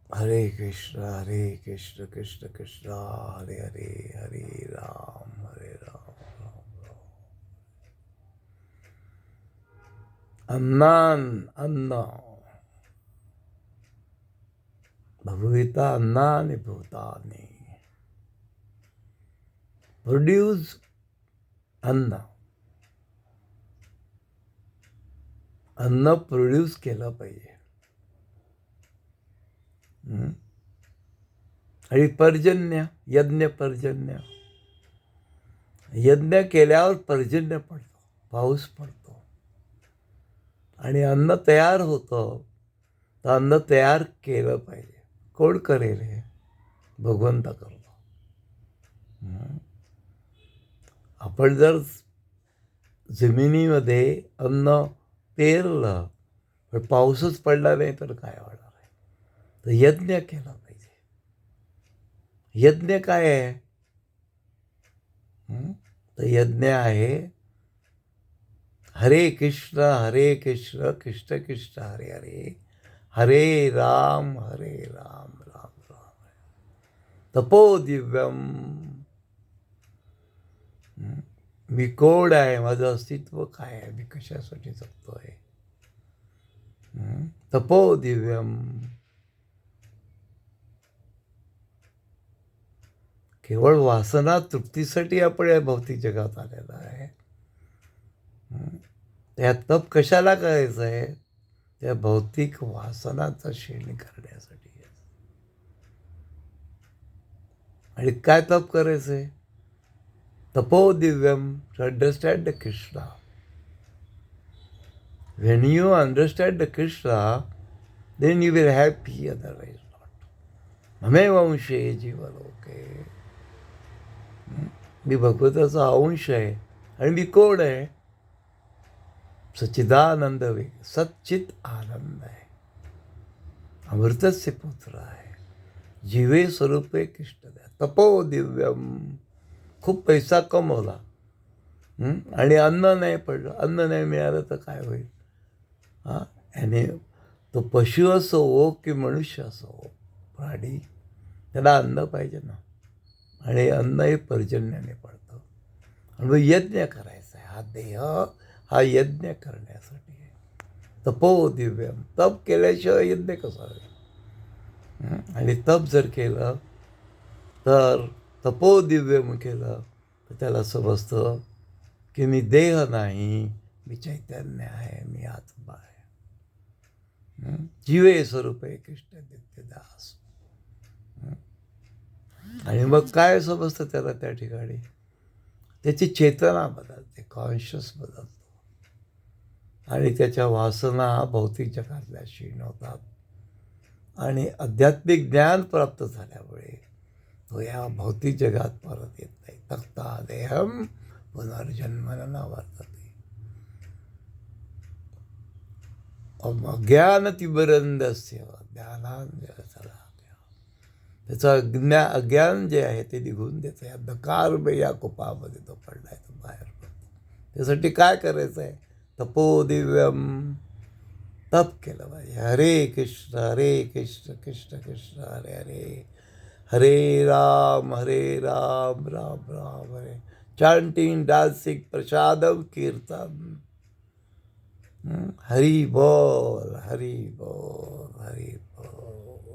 हरे कृष्ण कृष्ण कृष्ण हरे हरे, हरे राम राम राम. अन्नान अन्न भगविता अन्नानि भूतानि. प्रोड्यूस अन्न. अन्न प्रोड्यूस केलं पाहिजे. आणि पर्जन्य, यज्ञ पर्जन्य. यज्ञ केल्यावर पर्जन्य पडतो, पाऊस पडतो आणि अन्न तयार होतं. तर अन्न तयार केलं पाहिजे. कोण करेल हे? भगवंत करतो. आपण जर जमिनीमध्ये अन्न पेरलं पण पाऊसच पडला नाही तर काय होणार आहे? तर यज्ञ केला पाहिजे. यज्ञ काय आहे? तर यज्ञ आहे हरे कृष्ण कृष्ण कृष्ण हरे हरे, हरे राम राम राम. तपो दिव्यम. मी कोण आहे? माझं अस्तित्व काय आहे? मी कशासाठी जगतोय? तपो दिव्यम. केवळ वासना तृप्तीसाठी आपण या भौतिक जगात आलेला आहे. त्या तप कशाला करायचं आहे? त्या भौतिक वासनाचा शेण करण्यासाठी. आणि काय तप करायचं आहे? तपो दिव्यम. To understand the Krishna. When you understand the Krishna then you will happy, otherwise not. ममे वंशे जीवलोके. मी भगवताचा अंश आहे. आणि मी कोण आहे? सच्चिदानंद वेग, सच्चित आनंद आहे. अमृतस्य पुत्र आहे. जीवे स्वरूपे कृष्ण द्या. तपो दिव्यम. खूप पैसा कमवला आणि अन्न नाही पडलं, अन्न नाही मिळालं तर काय होईल? आणि तो पशु असो की मनुष्य असो, प्राणी, त्याला अन्न पाहिजे ना. आणि अन्न हे पर्जन्याने पडतं. आणि मग यज्ञ करायचा आहे. हा देह हा यज्ञ करण्यासाठी आहे. तपो दिव्यम. तप केल्याशिवाय यज्ञ कसा होईल? आणि तप जर केलं तर तपो दिव्यम केलं तर त्याला समजतं की मी देह नाही, मी चैतन्य आहे, मी आत्मा आहे. जीवे स्वरूपे कृष्ण नित्यदास. आणि मग काय समजतं त्याला त्या ठिकाणी? त्याची चेतना बदलते, कॉन्शियस बदलतो. आणि त्याच्या वासना भौतिक जगातल्या क्षीण होतात. आणि आध्यात्मिक ज्ञान प्राप्त झाल्यामुळे तो या भौतिक जगात परत येत नाही. तक्ता देहम पुनर्जन्म न वर्तते. अज्ञानतिमिरंधस्य ज्ञानांजनशलाकया. त्याचं अज्ञान जे आहे ते निघून देतं. या अंधकार या कुपामध्ये तो पडलाय, तो बाहेर पडतो. त्यासाठी काय करायचं आहे? तपो दिव्यम. तप केलं पाहिजे. हरे कृष्ण कृष्ण कृष्ण हरे हरे, हरे राम राम राम हरे. चांटिंग, डान्सिंग, प्रसादम, कीर्तन. हरी बोल, हरी बोल, हरी बोल.